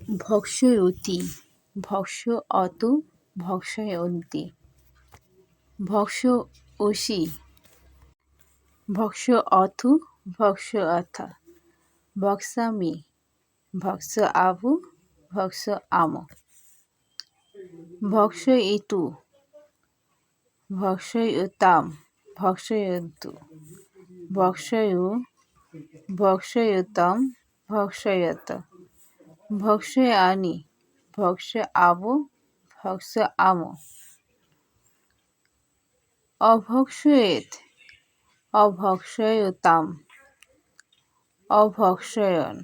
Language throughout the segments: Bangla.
ভক্ষয়তি ভক্ষয়তু ভক্ষয়ন্তি ভক্ষয়সি ভক্ষয়থু ভক্ষয়থ ভক্ষামি ভক্ষয়ামি ভক্ষয়াম ভক্ষয়িতু ভক্ষয়তাম ভক্ষয়ন্তু ভক্ষয়ো ভক্ষয়তাম ভক্ষয়ত ভক্ষয়ামি ভক্ষয়াম ভক্ষয়াম অভক্ষয়েৎ অভক্ষয়তাম অভক্ষয়ন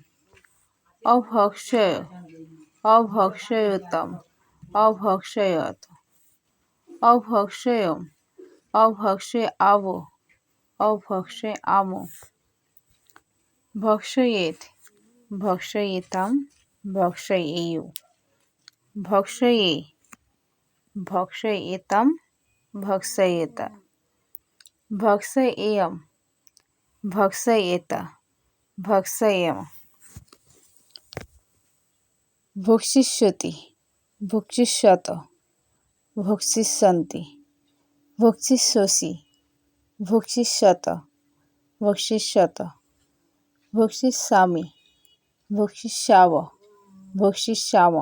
অভক্ষয় অভক্ষয়তাম অভক্ষয়ত অভক্ষয়ম অভক্ষয়াম অভক্ষয়াম ভক্ষয়েৎ ভক্ষয়তাম ভক্ষয়েয় ভক্ষয়ে ভক্ষয়তাম ভক্ষয়েত ভক্ষয়েয়ম ভক্ষয়েত ভক্ষয়েম ভক্ষিষ্যতি ভক্ষিষ্যত ভক্ষিষ্যন্তি ভক্ষিষ্যসি ভক্ষিষ্যত ভক্ষিষ্যত ভক্ষিষ্যামি ভক্ষিষ্যাম ভক্ষিষ্যাম